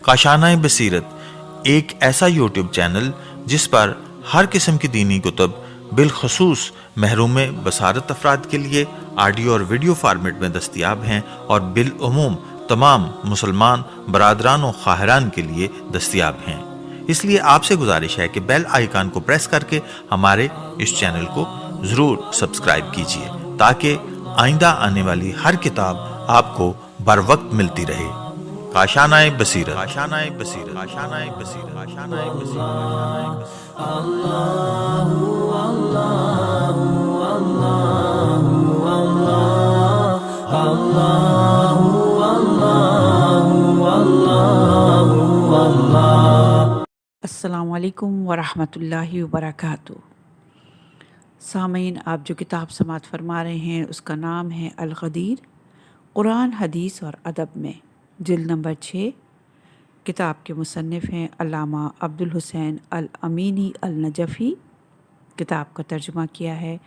کاشانۂ بصیرت ایک ایسا یوٹیوب چینل جس پر ہر قسم کی دینی کتب بالخصوص محروم بصارت افراد کے لیے آڈیو اور ویڈیو فارمیٹ میں دستیاب ہیں اور بالعموم تمام مسلمان برادران و خواہران کے لیے دستیاب ہیں۔ اس لیے آپ سے گزارش ہے کہ بیل آئیکن کو پریس کر کے ہمارے اس چینل کو ضرور سبسکرائب کیجیے تاکہ آئندہ آنے والی ہر کتاب آپ کو بر وقت ملتی رہے۔ کاشانۂ بصیرت، کاشانۂ بصیرت، کاشانۂ بصیرت، کاشانۂ بصیرت۔ السلام علیکم ورحمۃ اللہ وبرکاتہ۔ سامعین، آپ جو کتاب سماعت فرما رہے ہیں اس کا نام ہے الغدیر، قرآن، حدیث اور ادب میں، جلد نمبر 6۔ کتاب کے مصنف ہیں علامہ عبدالحسین الامینی النجفی۔ کتاب کا ترجمہ کیا ہے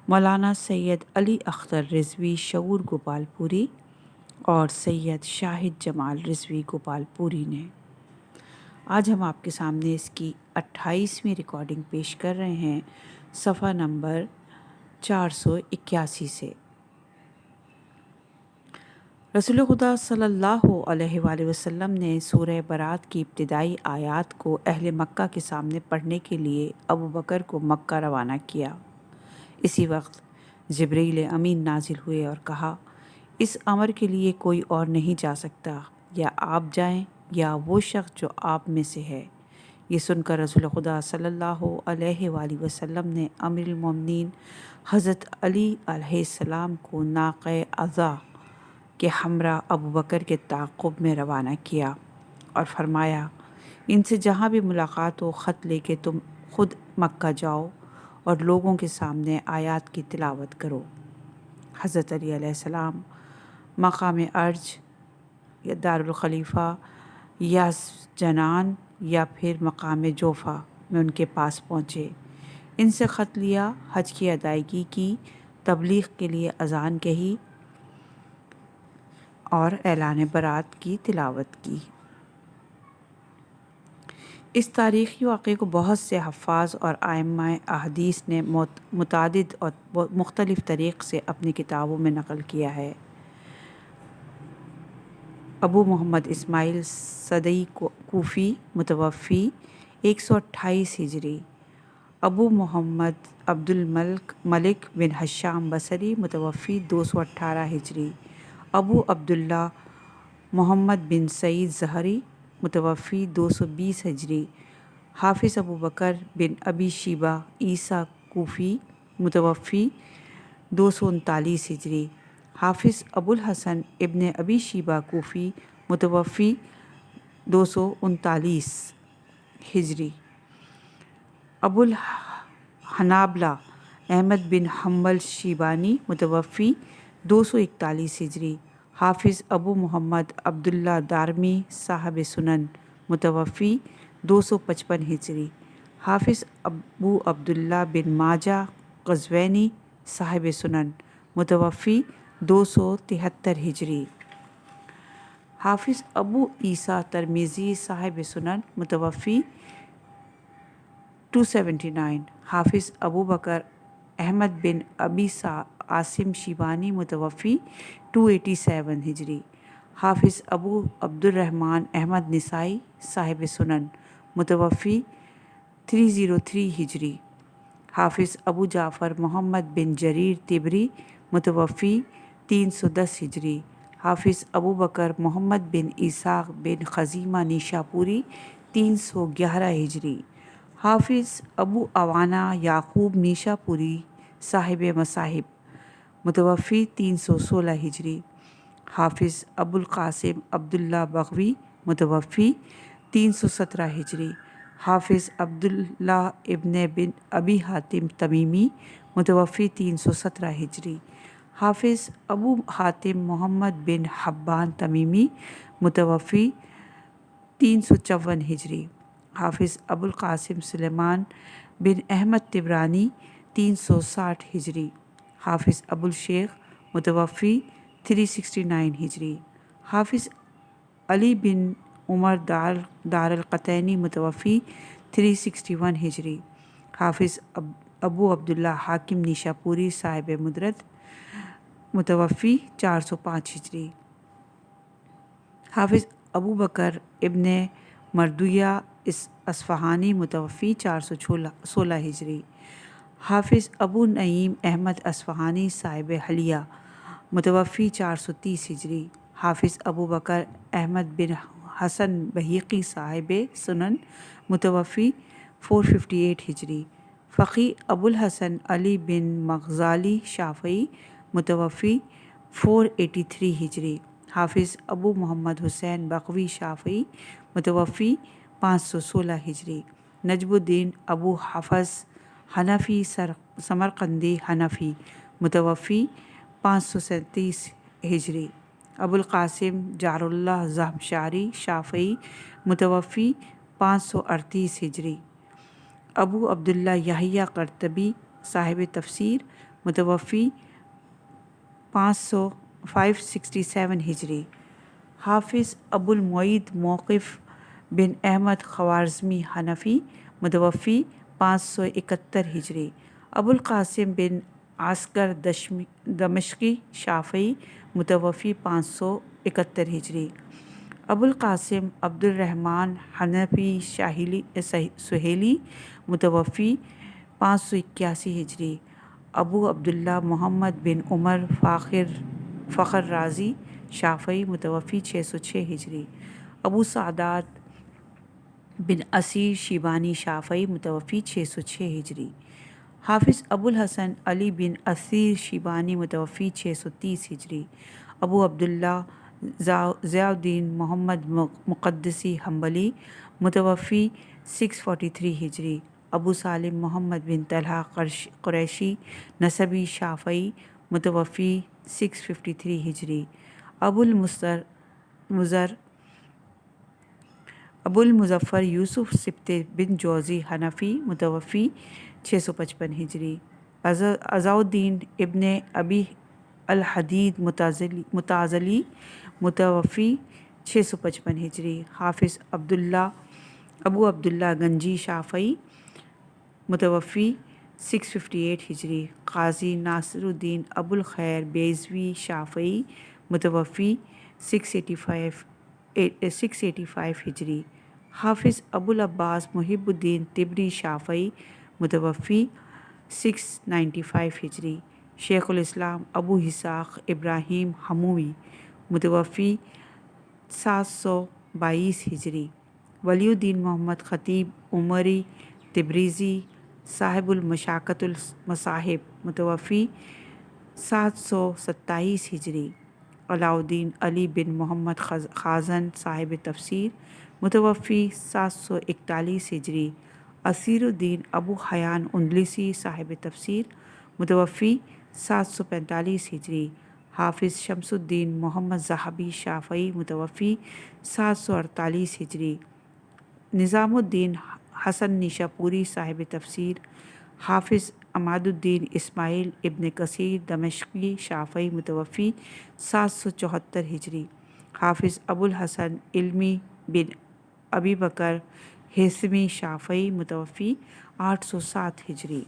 مولانا سید علی اختر رضوی شعور گوپال پوری اور سید شاہد جمال رضوی گوپال پوری نے۔ آج ہم آپ کے سامنے اس کی 28ویں ریکارڈنگ پیش کر رہے ہیں، صفحہ نمبر 481 سے۔ رسول خدا صلی اللہ علیہ وآلہ وسلم نے سورہ برات کی ابتدائی آیات کو اہل مکہ کے سامنے پڑھنے کے لیے ابو بکر کو مکہ روانہ کیا۔ اسی وقت جبریل امین نازل ہوئے اور کہا، اس امر کے لیے کوئی اور نہیں جا سکتا، یا آپ جائیں یا وہ شخص جو آپ میں سے ہے۔ یہ سن کر رسول خدا صلی اللہ علیہ وآلہ وسلم نے امیر المومنین حضرت علی علیہ السلام کو ناقہ عزا کے ہمراہ ابو بکر کے تعاقب میں روانہ کیا اور فرمایا، ان سے جہاں بھی ملاقات ہو خط لے کے تم خود مکہ جاؤ اور لوگوں کے سامنے آیات کی تلاوت کرو۔ حضرت علی علیہ السلام مقام ارج یا دارالخلیفہ یا جنان یا پھر مقام جوفا میں ان کے پاس پہنچے، ان سے خط لیا، حج کی ادائیگی کی، تبلیغ کے لیے اذان کہی اور اعلان برات کی تلاوت کی۔ اس تاریخی واقعے کو بہت سے حفاظ اور ائمہ احادیث نے متعدد اور مختلف طریق سے اپنی کتابوں میں نقل کیا ہے۔ ابو محمد اسماعیل صدئی کوفی متوفی 128 ہجری، ابو محمد عبد الملک بن حشام بصری متوفی 218 ہجری، ابو عبداللہ محمد بن سعید زہری متوفی 220 ہجری، حافظ ابو بکر بن ابی شیبہ عیسیٰ کوفی متوفی 239 ہجری، حافظ ابو الحسن ابن ابی شیبہ کوفی متوفی 239 ہجری، ابو الحنابلہ احمد بن حنبل شیبانی متوفی 241 ہجری، حافظ ابو محمد عبداللہ دارمی صاحب سنن متوفی 255 ہجری، حافظ ابو عبداللہ بن ماجہ قزوینی صاحب سنن متوفی 273 ہجری، حافظ ابو عیسیٰ ترمذی صاحب سنن متوفی 279، حافظ ابو بکر احمد بن ابی عاصم شیبانی متوفی 287 ہجری، حافظ ابو عبد الرحمن احمد نسائی صاحب سنن متوفی 303 ہجری، حافظ ابو جعفر محمد بن جریر طبری متوفی 310 ہجری، حافظ ابو بکر محمد بن اسحاق بن خزیمہ نیشاپوری 311 ہجری، حافظ ابو عوانہ یعقوب نیشاپوری صاحب مصاحب متوفی 316 ہجری، حافظ ابو القاسم عبداللہ بغوی متوفی 317 ہجری، حافظ عبداللہ ابن بن ابی حاتم تمیمی متوفی 317 ہجری، حافظ ابو حاتم محمد بن حبان تمیمی متوفی 354 ہجری، حافظ ابو القاسم سلیمان بن احمد طبرانی 360 ہجری، حافظ ابو الشیخ متوفی 369 ہجری۔ حافظ علی بن عمر دار القطینی متوفی 361 ہجری۔ حافظ ابو عبداللہ حاکم نیشاپوری صاحب مدرت متوفی 405 ہجری۔ حافظ ابو بکر ابن مردویہ اصفہانی متوفی 416 ہجری۔ حافظ ابو نعیم احمد اصفہانی صاحب حلیہ متوفی 430 ہجری۔ حافظ ابو بکر احمد بن حسن بہیقی صاحب سنن متوفی 458 ہجری۔ فقی ابو الحسن علی بن مغزالی شافعی متوفی 483 ہجری۔ حافظ ابو محمد حسین بغوی شافعی متوفی 516 ہجری۔ نجم الدین ابو حفص حنفی سمرقندی حنفی متوفی 537 ہجری۔ ابو القاسم جعر اللہ زہمشاری شافعی متوفی 538 ہجری۔ ابو عبداللہ یحییٰ قرطبی صاحب تفسیر متوفی 567 ہجری۔ حافظ ابو المعید موقف بن احمد خوارزمی حنفی متوفی 571 ہجری۔ ابو القاسم بن عسکر دمشقی شافعی متوفی 571 ہجری۔ ابو القاسم عبد الرحمن حنفی سہیلی متوفی 581 ہجری۔ ابو عبداللہ محمد بن عمر فخر رازی شافعی متوفی 606 ہجری۔ ابو سعدات بن اسیر شیبانی شافعی متوفی 606 ہجری۔ حافظ ابو الحسن علی بن اسیر شیبانی متوفی 630 ہجری۔ ابو عبداللہ ضیاء الدین محمد مقدسی حنبلی متوفی 643 ہجری۔ ابو سالم محمد بن طلحہ قریشی نسبی شافعی متوفی 653 ہجری۔ ابو المظفر یوسف سبط بن جوزی حنفی متوفی 655 ہجری۔ عزاء الدین ابن ابی الحدید متازلی متوفی 655 ہجری۔ حافظ ابو عبداللہ گنجی شافعی متوفی 658 ہجری۔ قاضی ناصر الدین ابو الخیر بیضوی شافعی متوفی 685 ہجری۔ حافظ ابو العباس محب الدین طبری شافعی متوفی 695 ہجری۔ شیخ الاسلام ابو اسحاق ابراہیم حموی متوفی 722 ہجری۔ ولی الدین محمد خطیب عمری تبریزی صاحب المشاکۃ المصاحب متوفی 727 ہجری۔ علاء الدین علی بن محمد خازن صاحب تفسیر متوفی 741 ہجری۔ اسیر الدین ابو حیان اندلسی صاحب تفسیر متوفی 745 ہجری۔ حافظ شمس الدین محمد ذہبی شافعی متوفی 748 ہجری۔ نظام الدین حسن نیشاپوری صاحب تفسیر حافظ عماد الدین اسماعیل ابن کثیر دمشقی شافعی متوفی 774 ہجری۔ حافظ ابو الحسن علمی بن ابی بکر ہیثمی شافعی متوفی 807 ہجری۔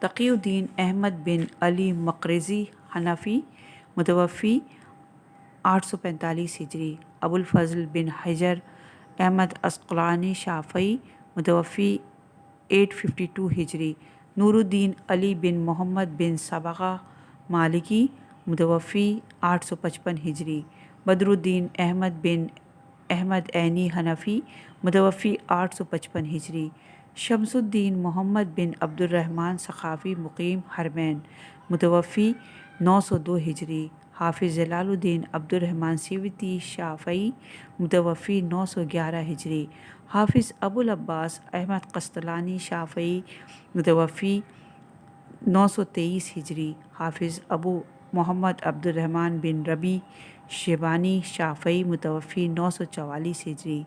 تقی الدین احمد بن علی مقرزی حنفی متوفی 845 ہجری۔ ابو الفضل بن حجر احمد عسقلانی شافعی متوفی 852 ہجری۔ نور الدین علی بن محمد بن صبغہ مالکی متوفی 855 ہجری۔ بدر الدین احمد بن احمد عینی حنفی متوفی 855 ہجری۔ شمس الدین محمد بن عبد الرحمن ثقافی مقیم حرمین متوفی 902 ہجری۔ حافظ جلال الدین عبد الرحمن سیوطی شافعی متوفی 911 ہجری۔ حافظ ابو العباس احمد قسطلانی شافعی متوفی 923 ہجری۔ حافظ ابو محمد عبد الرحمن بن ربیع شیبانی شافعی متوفی 944 ہجری۔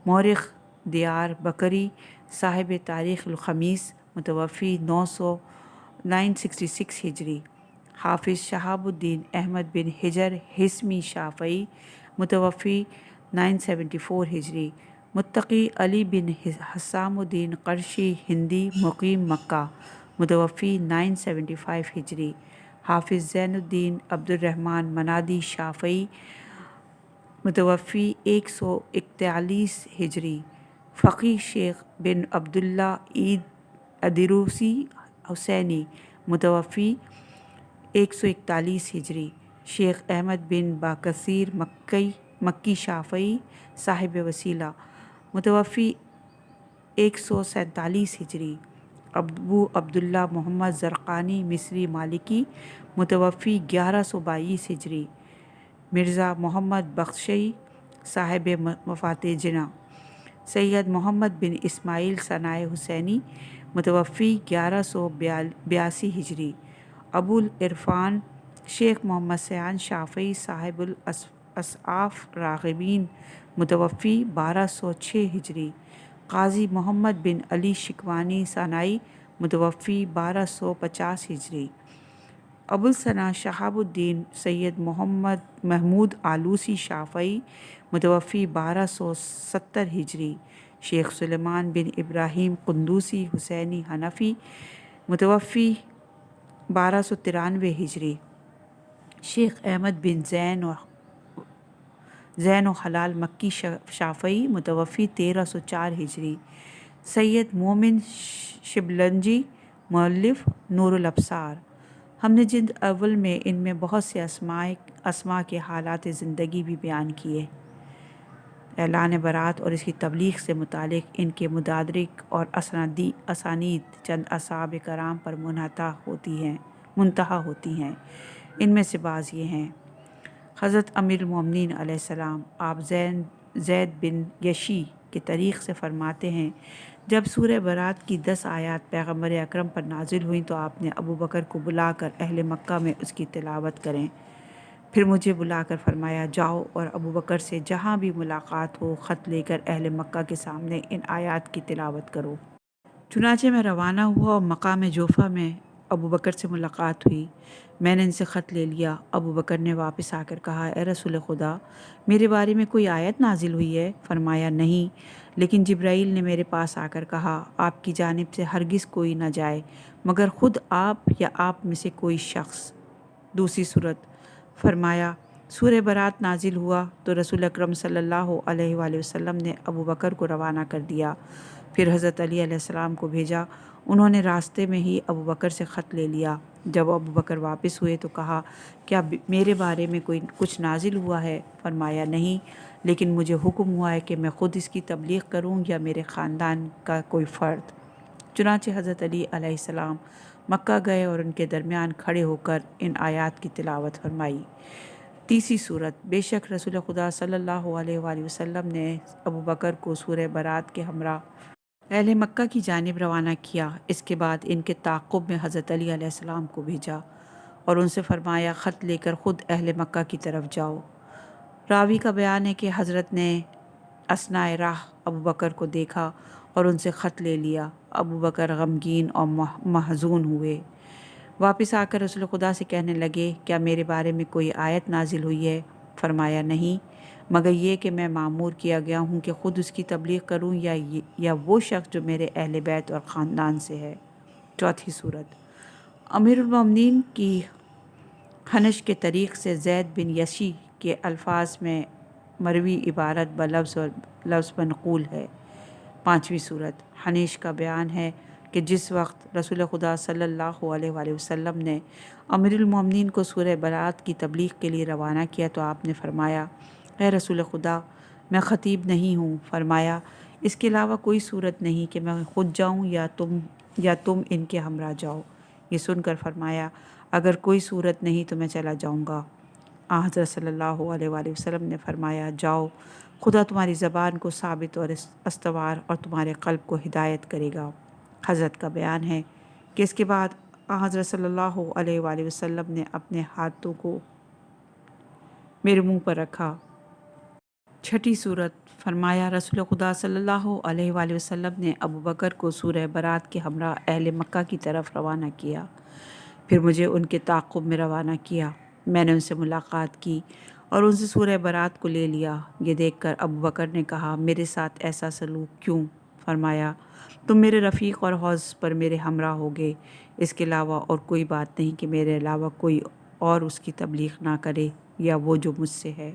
مورخ دیار بکری صاحب تاریخ الخمیس متوفی 966 ہجری۔ حافظ شہاب الدین احمد بن حجر حسمی شافعی متوفی 974 ہجری، متقی علی بن حسام الدین قرشی ہندی مقیم مکہ متوفی 975 ہجری، حافظ زین الدین عبد الرحمن منادی شافعی متوفی 141 ہجری، فقی شیخ بن عبداللہ عید ادروسی حسینی متوفی 141 ہجری، شیخ احمد بن باکثیر مکی شافعی صاحب وسیلہ متوفی 147 ہجری، ابو عبداللہ محمد زرقانی مصری مالکی متوفی 1122 ہجری، مرزا محمد بخشی صاحب مفاتح جناح، سید محمد بن اسماعیل ثنائے حسینی متوفی 1182 ہجری، ابو العرفان شیخ محمد سیان شافعی صاحب الاسعاف راغبین متوفی 1206 ہجری، قاضی محمد بن علی شکوانی ثنائی متوفی 1250 ہجری، ابو الثنا شہاب الدین سید محمد محمود آلوسی شافعی متوفی 1270 ہجری، شیخ سلیمان بن ابراہیم قندوسی حسینی حنفی متوفی 1293 ہجری، شیخ احمد بن زین و حلال مکی شافعی متوفی 1304 ہجری، سید مومن شبلنجی مؤلف نور الابصار۔ ہم نے جلد اول میں ان میں بہت سے اسماء کے حالات زندگی بھی بیان کیے۔ اعلان برات اور اس کی تبلیغ سے متعلق ان کے مدارک اور اسانید چند اصحاب کرام پر منتہی ہوتی ہیں۔ ان میں سے بعض یہ ہیں: حضرت امیر المومنین علیہ السلام آپ زید بن یشی کے طریق سے فرماتے ہیں، جب سورہ برات کی 10 آیات پیغمبر اکرم پر نازل ہوئیں تو آپ نے ابو بکر کو بلا کر اہل مکہ میں اس کی تلاوت کریں۔ پھر مجھے بلا کر فرمایا، جاؤ اور ابو بکر سے جہاں بھی ملاقات ہو خط لے کر اہل مکہ کے سامنے ان آیات کی تلاوت کرو۔ چنانچہ میں روانہ ہوا اور مقام جوفہ میں ابو بکر سے ملاقات ہوئی۔ میں نے ان سے خط لے لیا۔ ابو بکر نے واپس آ کر کہا، اے رسول خدا، میرے بارے میں کوئی آیت نازل ہوئی ہے؟ فرمایا، نہیں، لیکن جبرائیل نے میرے پاس آ کر کہا، آپ کی جانب سے ہرگز کوئی نہ جائے مگر خود آپ یا آپ میں سے کوئی شخص۔ دوسری صورت، فرمایا سورہ برات نازل ہوا تو رسول اکرم صلی اللہ علیہ وآلہ وسلم نے ابو بکر کو روانہ کر دیا، پھر حضرت علی علیہ السلام کو بھیجا۔ انہوں نے راستے میں ہی ابو بکر سے خط لے لیا۔ جب ابو بکر واپس ہوئے تو کہا، کیا میرے بارے میں کچھ نازل ہوا ہے؟ فرمایا، نہیں، لیکن مجھے حکم ہوا ہے کہ میں خود اس کی تبلیغ کروں یا میرے خاندان کا کوئی فرد۔ چنانچہ حضرت علی علیہ السلام مکہ گئے اور ان کے درمیان کھڑے ہو کر ان آیات کی تلاوت فرمائی۔ تیسری صورت، بے شک رسول خدا صلی اللہ علیہ وآلہ وسلم نے ابو بکر کو سورہ برات کے ہمراہ اہل مکہ کی جانب روانہ کیا۔ اس کے بعد ان کے تعاقب میں حضرت علی علیہ السلام کو بھیجا اور ان سے فرمایا، خط لے کر خود اہل مکہ کی طرف جاؤ۔ راوی کا بیان ہے کہ حضرت نے اثنائے راہ ابو بکر کو دیکھا اور ان سے خط لے لیا۔ ابو بکر غمگین اور محزون ہوئے۔ واپس آ کر رسول خدا سے کہنے لگے، کیا میرے بارے میں کوئی آیت نازل ہوئی ہے؟ فرمایا، نہیں، مگر یہ کہ میں مامور کیا گیا ہوں کہ خود اس کی تبلیغ کروں یا وہ شخص جو میرے اہل بیت اور خاندان سے ہے۔ چوتھی صورت، امیر المومنین کی حنش کے طریق سے زید بن یشی کے الفاظ میں مروی عبارت بلفظ منقول ہے۔ پانچویں صورت، حنیش کا بیان ہے کہ جس وقت رسول خدا صلی اللہ علیہ وآلہ وسلم نے امیر المومنین کو سورہ برات کی تبلیغ کے لیے روانہ کیا تو آپ نے فرمایا، اے رسول خدا، میں خطیب نہیں ہوں۔ فرمایا، اس کے علاوہ کوئی صورت نہیں کہ میں خود جاؤں یا تم ان کے ہمراہ جاؤ۔ یہ سن کر فرمایا، اگر کوئی صورت نہیں تو میں چلا جاؤں گا۔ حضرت صلی اللہ علیہ وآلہ وسلم نے فرمایا، جاؤ، خدا تمہاری زبان کو ثابت اور استوار اور تمہارے قلب کو ہدایت کرے گا۔ حضرت کا بیان ہے کہ اس کے بعد حضرت صلی اللہ علیہ وآلہ وسلم نے اپنے ہاتھوں کو میرے منہ پر رکھا۔ چھٹی صورت، فرمایا رسول خدا صلی اللہ علیہ وآلہ وسلم نے ابو بکر کو سورہ برات کے ہمراہ اہل مکہ کی طرف روانہ کیا۔ پھر مجھے ان کے تعاقب میں روانہ کیا۔ میں نے ان سے ملاقات کی اور ان سے سورہ برات کو لے لیا۔ یہ دیکھ کر ابو بکر نے کہا، میرے ساتھ ایسا سلوک کیوں؟ فرمایا، تم میرے رفیق اور حوض پر میرے ہمراہ ہوگے، اس کے علاوہ اور کوئی بات نہیں کہ میرے علاوہ کوئی اور اس کی تبلیغ نہ کرے یا وہ جو مجھ سے ہے۔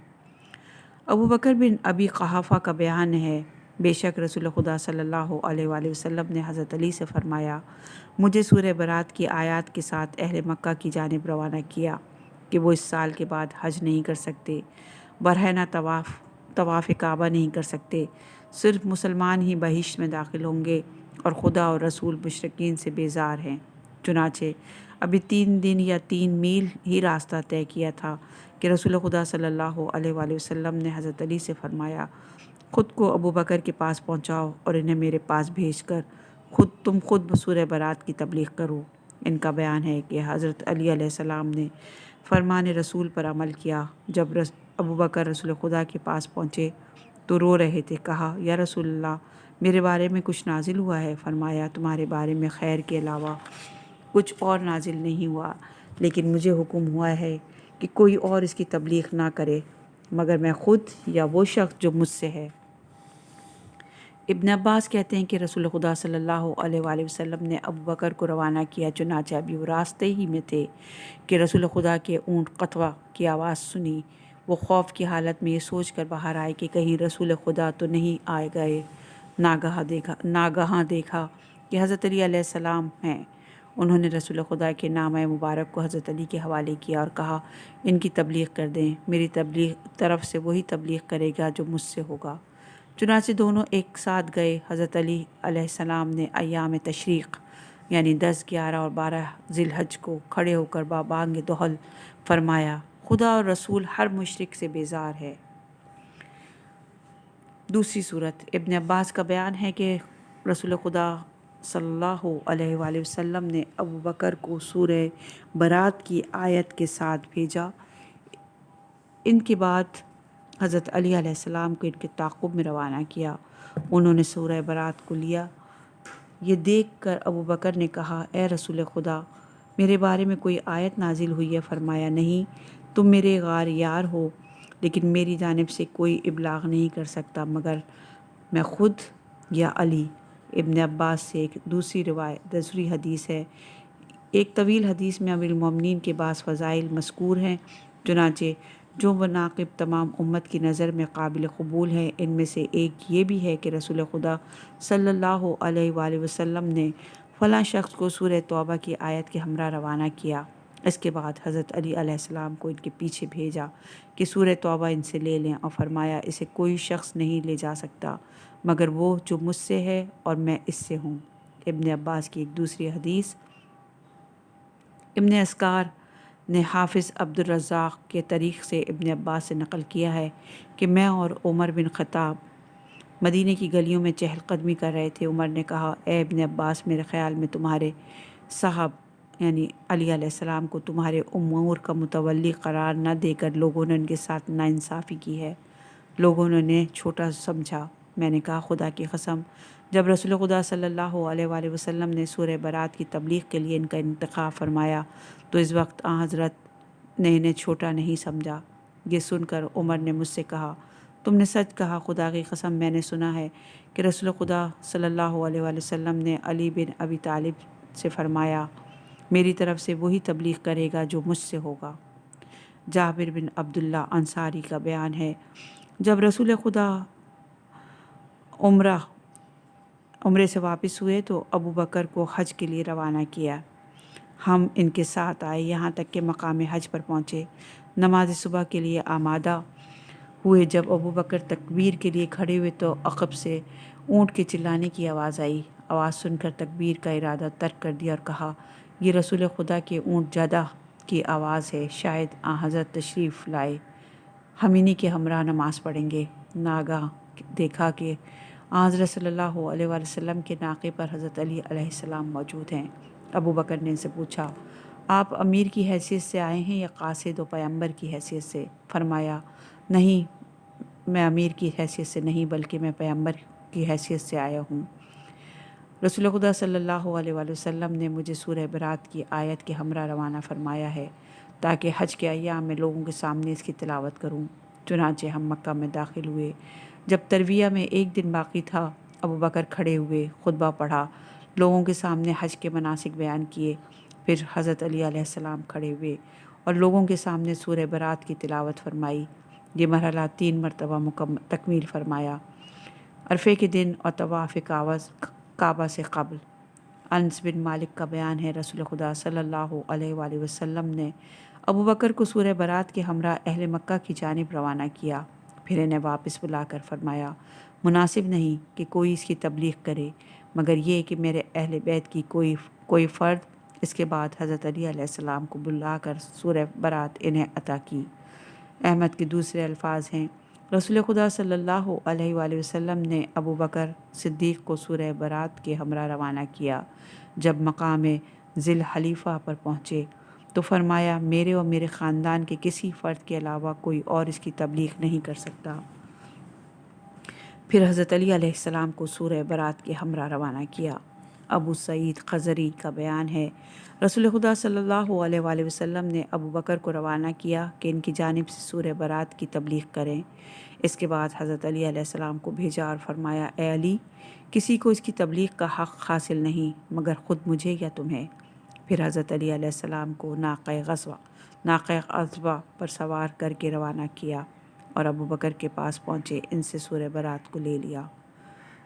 ابو بکر بن ابی قحافہ کا بیان ہے، بے شک رسول خدا صلی اللہ علیہ وآلہ وسلم نے حضرت علی سے فرمایا، مجھے سورہ برات کی آیات کے ساتھ اہل مکہ کی جانب روانہ کیا کہ وہ اس سال کے بعد حج نہیں کر سکتے، برہنہ طواف کعبہ نہیں کر سکتے، صرف مسلمان ہی بہشت میں داخل ہوں گے اور خدا اور رسول مشرکین سے بیزار ہیں۔ چنانچہ ابھی 3 دن یا 3 میل ہی راستہ طے کیا تھا کہ رسول خدا صلی اللہ علیہ وآلہ وسلم نے حضرت علی سے فرمایا، خود کو ابو بکر کے پاس پہنچاؤ اور انہیں میرے پاس بھیج کر تم خود سورہ برات کی تبلیغ کرو۔ ان کا بیان ہے کہ حضرت علی علیہ السلام نے فرمان رسول پر عمل کیا۔ جب ابو بکر رسول خدا کے پاس پہنچے تو رو رہے تھے۔ کہا، یا رسول اللہ، میرے بارے میں کچھ نازل ہوا ہے؟ فرمایا، تمہارے بارے میں خیر کے علاوہ کچھ اور نازل نہیں ہوا، لیکن مجھے حکم ہوا ہے کہ کوئی اور اس کی تبلیغ نہ کرے مگر میں خود یا وہ شخص جو مجھ سے ہے۔ ابن عباس کہتے ہیں کہ رسول خدا صلی اللہ علیہ وآلہ وسلم نے ابو بکر کو روانہ کیا، چنانچہ ابھی وہ راستے ہی میں تھے کہ رسول خدا کے اونٹ قطوہ کی آواز سنی۔ وہ خوف کی حالت میں یہ سوچ کر باہر آئے کہ کہیں رسول خدا تو نہیں آئے گئے۔ ناگہاں دیکھا کہ حضرت علی علیہ السلام ہیں۔ انہوں نے رسول خدا کے نامہ مبارک کو حضرت علی کے حوالے کیا اور کہا، ان کی تبلیغ کر دیں، میری طرف سے وہی تبلیغ کرے گا جو مجھ سے ہوگا۔ چنانچہ دونوں ایک ساتھ گئے۔ حضرت علی علیہ السلام نے ایام تشریق یعنی 10، 11 اور 12 ذی الحج کو کھڑے ہو کر بانگ دہل فرمایا، خدا اور رسول ہر مشرک سے بیزار ہے۔ دوسری صورت، ابن عباس کا بیان ہے کہ رسول خدا صلی اللہ علیہ وآلہ وسلم نے ابو بکر کو سورہ برات کی آیت کے ساتھ بھیجا۔ ان کے بعد حضرت علی علیہ السلام کو ان کے تعاقب میں روانہ کیا۔ انہوں نے سورہ برات کو لیا۔ یہ دیکھ کر ابو بکر نے کہا، اے رسول خدا، میرے بارے میں کوئی آیت نازل ہوئی ہے؟ فرمایا، نہیں، تم میرے غار یار ہو، لیکن میری جانب سے کوئی ابلاغ نہیں کر سکتا مگر میں خود یا علی۔ ابن عباس سے ایک دوسری حدیث ہے۔ ایک طویل حدیث میں امیر المومنین کے بعض فضائل مذکور ہیں، چنانچہ جو مناقب تمام امت کی نظر میں قابل قبول ہیں۔ ان میں سے ایک یہ بھی ہے کہ رسول خدا صلی اللہ علیہ وآلہ وسلم نے فلاں شخص کو سورہ توبہ کی آیت کے ہمراہ روانہ کیا۔ اس کے بعد حضرت علی علیہ السلام کو ان کے پیچھے بھیجا کہ سورہ توبہ ان سے لے لیں اور فرمایا، اسے کوئی شخص نہیں لے جا سکتا مگر وہ جو مجھ سے ہے اور میں اس سے ہوں۔ ابن عباس کی ایک دوسری حدیث، ابن اسکار نے حافظ عبد الرزاق کے طریق سے ابن عباس سے نقل کیا ہے کہ میں اور عمر بن خطاب مدینے کی گلیوں میں چہل قدمی کر رہے تھے۔ عمر نے کہا، اے ابن عباس، میرے خیال میں تمہارے صاحب یعنی علی علیہ السلام کو تمہارے امور کا متولی قرار نہ دے کر لوگوں نے ان کے ساتھ ناانصافی کی ہے، لوگوں نے انہیں چھوٹا سمجھا۔ میں نے کہا، خدا کی قسم، جب رسول خدا صلی اللہ علیہ وآلہ وسلم نے سورہ برات کی تبلیغ کے لیے ان کا انتخاب فرمایا تو اس وقت آن حضرت نے انہیں چھوٹا نہیں سمجھا۔ یہ سن کر عمر نے مجھ سے کہا، تم نے سچ کہا، خدا کی قسم میں نے سنا ہے کہ رسول خدا صلی اللہ علیہ وآلہ وسلم نے علی بن ابی طالب سے فرمایا، میری طرف سے وہی تبلیغ کرے گا جو مجھ سے ہوگا۔ جابر بن عبداللہ انصاری کا بیان ہے، جب رسول خدا عمرے سے واپس ہوئے تو ابو بکر کو حج کے لیے روانہ کیا۔ ہم ان کے ساتھ آئے یہاں تک کہ مقام حج پر پہنچے۔ نماز صبح کے لیے آمادہ ہوئے۔ جب ابو بکر تکبیر کے لیے کھڑے ہوئے تو عقب سے اونٹ کے چلانے کی آواز آئی۔ آواز سن کر تکبیر کا ارادہ ترک کر دیا اور کہا، یہ رسول خدا کے اونٹ جدہ کی آواز ہے، شاید آن حضرت تشریف لائے، ہم انہی کے ہمراہ نماز پڑھیں گے۔ ناگاہ دیکھا کہ آن حضرت صلی اللہ علیہ وآلہ وسلم کے ناقے پر حضرت علی علیہ السلام موجود ہیں۔ ابو بکر نے ان سے پوچھا، آپ امیر کی حیثیت سے آئے ہیں یا قاصد و پیمبر کی حیثیت سے؟ فرمایا، نہیں، میں امیر کی حیثیت سے نہیں بلکہ میں پیمبر کی حیثیت سے آیا ہوں۔ رسول خدا صلی اللہ علیہ وآلہ وسلم نے مجھے سورہ برات کی آیت کے ہمراہ روانہ فرمایا ہے تاکہ حج کے ایام میں لوگوں کے سامنے اس کی تلاوت کروں۔ چنانچہ ہم مکہ میں داخل ہوئے۔ جب ترویہ میں ایک دن باقی تھا، ابو بکر کھڑے ہوئے، خطبہ پڑھا، لوگوں کے سامنے حج کے مناسک بیان کیے۔ پھر حضرت علی علیہ السلام کھڑے ہوئے اور لوگوں کے سامنے سورہ برات کی تلاوت فرمائی۔ یہ مرحلہ 3 مرتبہ تکمیل فرمایا، عرفے کے دن اور طواف کعبہ سے قبل۔ انس بن مالک کا بیان ہے، رسول خدا صلی اللہ علیہ وآلہ وسلم نے ابو بکر کو سورہ برات کے ہمراہ اہل مکہ کی جانب روانہ کیا، پھر انہیں واپس بلا کر فرمایا، مناسب نہیں کہ کوئی اس کی تبلیغ کرے مگر یہ کہ میرے اہل بیت کی کوئی فرد۔ اس کے بعد حضرت علی علیہ السلام کو بلا کر سورہ برات انہیں عطا کی۔ احمد کے دوسرے الفاظ ہیں، رسول خدا صلی اللہ علیہ وآلہ وسلم نے ابو بکر صدیق کو سورہ برات کے ہمراہ روانہ کیا۔ جب مقام ذی الحلیفہ پر پہنچے تو فرمایا، میرے اور میرے خاندان کے کسی فرد کے علاوہ کوئی اور اس کی تبلیغ نہیں کر سکتا۔ پھر حضرت علی علیہ السلام کو سورہ برات کے ہمراہ روانہ کیا۔ ابو سعید خضری کا بیان ہے، رسول خدا صلی اللہ علیہ وآلہ وسلم نے ابو بکر کو روانہ کیا کہ ان کی جانب سے سورہ برات کی تبلیغ کریں۔ اس کے بعد حضرت علی علیہ السلام کو بھیجا اور فرمایا، اے علی، کسی کو اس کی تبلیغ کا حق حاصل نہیں مگر خود مجھے یا تمہیں۔ پھر حضرت علی علیہ السلام کو ناقہ غزوہ پر سوار کر کے روانہ کیا اور ابو بکر کے پاس پہنچے، ان سے سورہ برات کو لے لیا۔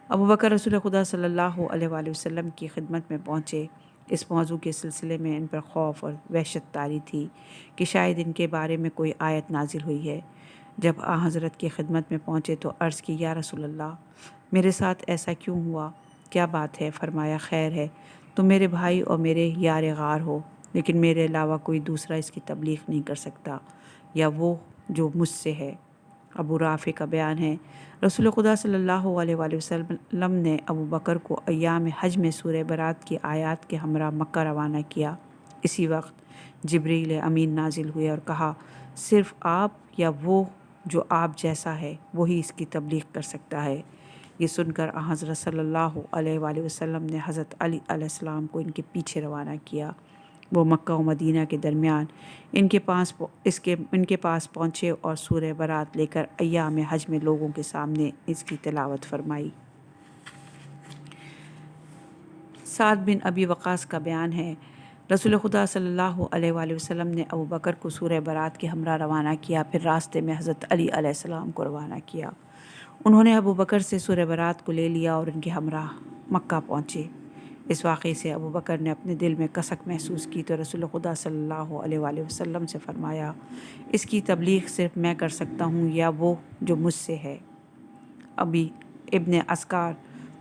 ابو بکر رسول خدا صلی اللہ علیہ وآلہ وسلم کی خدمت میں پہنچے۔ اس موضوع کے سلسلے میں ان پر خوف اور وحشت طاری تھی کہ شاید ان کے بارے میں کوئی آیت نازل ہوئی ہے۔ جب حضرت کی خدمت میں پہنچے تو عرض کی، یا رسول اللہ، میرے ساتھ ایسا کیوں ہوا؟ کیا بات ہے؟ فرمایا، خیر ہے، تم میرے بھائی اور میرے یار غار ہو، لیکن میرے علاوہ کوئی دوسرا اس کی تبلیغ نہیں کر سکتا یا وہ جو مجھ سے ہے۔ ابو رافع کا بیان ہے، رسول خدا صلی اللہ علیہ وآلہ وسلم نے ابو بکر کو ایام حج میں سورہ برات کی آیات کے ہمراہ مکہ روانہ کیا۔ اسی وقت جبریل امین نازل ہوئے اور کہا، صرف آپ یا وہ جو آپ جیسا ہے وہی اس کی تبلیغ کر سکتا ہے۔ یہ سن کر حضرت صلی اللہ علیہ وآلہ وسلم نے حضرت علی علیہ السلام کو ان کے پیچھے روانہ کیا۔ وہ مکہ و مدینہ کے درمیان ان کے پاس پہنچے اور سورہ برات لے کر ایام حج میں لوگوں کے سامنے اس کی تلاوت فرمائی۔ سعد بن ابی وقاص کا بیان ہے، رسول خدا صلی اللہ علیہ وآلہ وسلم نے ابو بکر کو سورہ برات کے ہمراہ روانہ کیا، پھر راستے میں حضرت علی علیہ السلام کو روانہ کیا۔ انہوں نے ابو بکر سے سورہ برات کو لے لیا اور ان کے ہمراہ مکہ پہنچے۔ اس واقعے سے ابو بکر نے اپنے دل میں کسک محسوس کی تو رسول خدا صلی اللہ علیہ وآلہ وسلم سے فرمایا، اس کی تبلیغ صرف میں کر سکتا ہوں یا وہ جو مجھ سے ہے۔ ابی ابن اسکار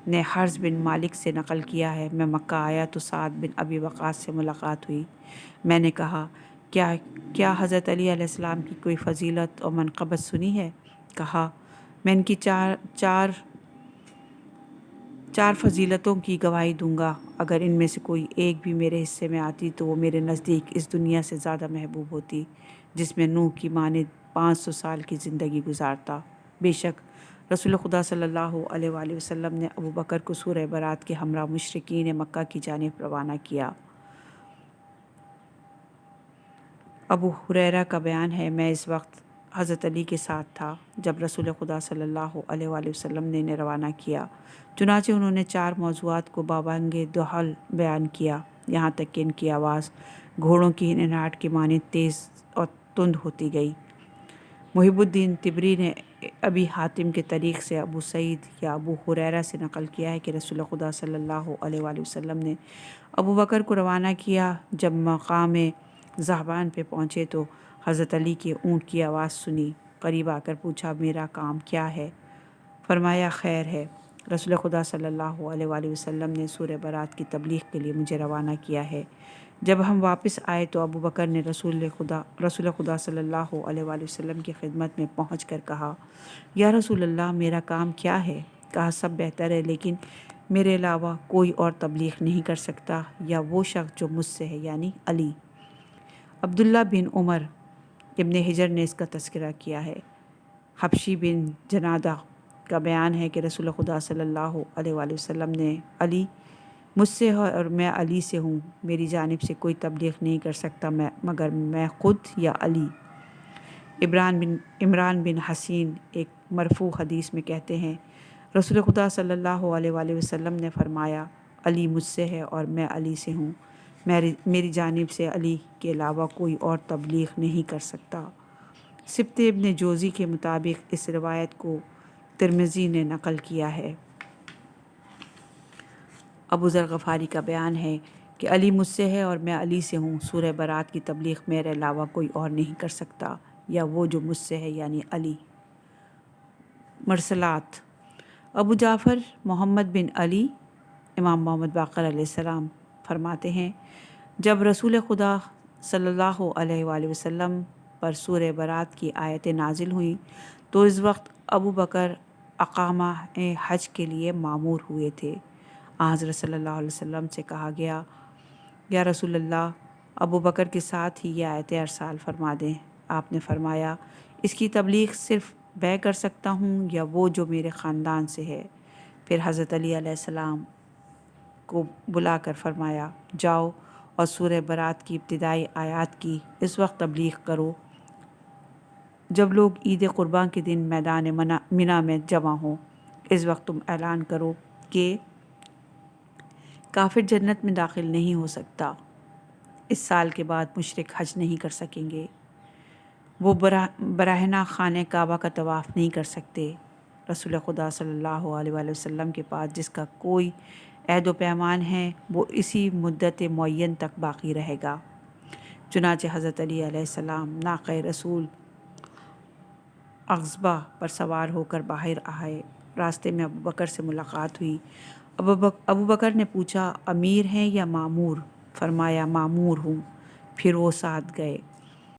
نے حرز بن مالک سے نقل کیا ہے، میں مکہ آیا تو سعد بن ابی وقاص سے ملاقات ہوئی۔ میں نے کہا، کیا حضرت علی علیہ السلام کی کوئی فضیلت اور منقبت سنی ہے؟ کہا، میں ان کی چار فضیلتوں کی گواہی دوں گا، اگر ان میں سے کوئی ایک بھی میرے حصے میں آتی تو وہ میرے نزدیک اس دنیا سے زیادہ محبوب ہوتی جس میں نوح کی مانند 500 سال کی زندگی گزارتا۔ بے شک رسول خدا صلی اللہ علیہ وآلہ وسلم نے ابو بکر کو سورہ برات کے ہمراہ مشرکین مکہ کی جانب روانہ کیا۔ ابو ہریرہ کا بیان ہے، میں اس وقت حضرت علی کے ساتھ تھا جب رسول خدا صلی اللہ علیہ وآلہ وسلم نے انہیں روانہ کیا، چنانچہ انہوں نے 4 موضوعات کو بابانگ دہل بیان کیا، یہاں تک کہ ان کی آواز گھوڑوں کی ہنہناہٹ کی مانند تیز اور تند ہوتی گئی۔ محب الدین طبری نے ابی حاتم کے طریق سے ابو سعید یا ابو ہریرہ سے نقل کیا ہے کہ رسول خدا صلی اللہ علیہ وآلہ وسلم نے ابو بکر کو روانہ کیا۔ جب مقام ذہبان پہ پہنچے تو حضرت علی کے اونٹ کی آواز سنی، قریب آ کر پوچھا، میرا کام کیا ہے؟ فرمایا، خیر ہے، رسول خدا صلی اللہ علیہ وآلہ وسلم نے سورہ برات کی تبلیغ کے لیے مجھے روانہ کیا ہے۔ جب ہم واپس آئے تو ابو بکر نے رسول خدا صلی اللہ علیہ وآلہ وسلم کی خدمت میں پہنچ کر کہا، یا رسول اللہ، میرا کام کیا ہے؟ کہا، سب بہتر ہے، لیکن میرے علاوہ کوئی اور تبلیغ نہیں کر سکتا یا وہ شخص جو مجھ سے ہے، یعنی علی۔ عبداللہ بن عمر ابن حجر نے اس کا تذکرہ کیا ہے۔ حبشی بن جنادہ کا بیان ہے کہ رسول خدا صلی اللہ علیہ وآلہ وسلم نے علی مجھ سے ہے اور میں علی سے ہوں، میری جانب سے کوئی تبلیغ نہیں کر سکتا مگر میں خود یا علی۔ عمران بن حسین ایک مرفوع حدیث میں کہتے ہیں، رسول خدا صلی اللہ علیہ وآلہ وسلم نے فرمایا، علی مجھ سے ہے اور میں علی سے ہوں، میری جانب سے علی کے علاوہ کوئی اور تبلیغ نہیں کر سکتا۔ سبت ابن جوزی کے مطابق اس روایت کو ترمذی نے نقل کیا ہے۔ ابو ذر غفاری کا بیان ہے کہ علی مجھ سے ہے اور میں علی سے ہوں، سورہ برات کی تبلیغ میرے علاوہ کوئی اور نہیں کر سکتا، یا وہ جو مجھ سے ہے یعنی علی۔ مرسلات: ابو جعفر محمد بن علی امام محمد باقر علیہ السلام فرماتے ہیں، جب رسول خدا صلی اللہ علیہ وآلہ وسلم پر سورہ برات کی آیتیں نازل ہوئیں تو اس وقت ابو بکر اقامہ حج کے لیے مامور ہوئے تھے۔ حضرت صلی اللہ علیہ وسلم سے کہا گیا، یا رسول اللہ، ابو بکر کے ساتھ ہی یہ آیتیں ارسال فرما دیں۔ آپ نے فرمایا، اس کی تبلیغ صرف میں کر سکتا ہوں یا وہ جو میرے خاندان سے ہے۔ پھر حضرت علی علیہ السلام کو بلا کر فرمایا، جاؤ اور سورہ برات کی ابتدائی آیات کی اس وقت تبلیغ کرو جب لوگ عید قربان کے دن میدان منی میں جمع ہوں۔ اس وقت تم اعلان کرو کہ کافر جنت میں داخل نہیں ہو سکتا، اس سال کے بعد مشرک حج نہیں کر سکیں گے، وہ براہنہ خانہ کعبہ کا طواف نہیں کر سکتے۔ رسول خدا صلی اللہ علیہ وآلہ وسلم کے پاس جس کا کوئی عہد و پیمان ہے وہ اسی مدت معین تک باقی رہے گا۔ چنانچہ حضرت علی علیہ السلام ناقہ رسول اغصبہ پر سوار ہو کر باہر آئے۔ راستے میں ابو بکر سے ملاقات ہوئی۔ ابو بکر نے پوچھا، امیر ہیں یا معمور؟ فرمایا، معمور ہوں۔ پھر وہ ساتھ گئے۔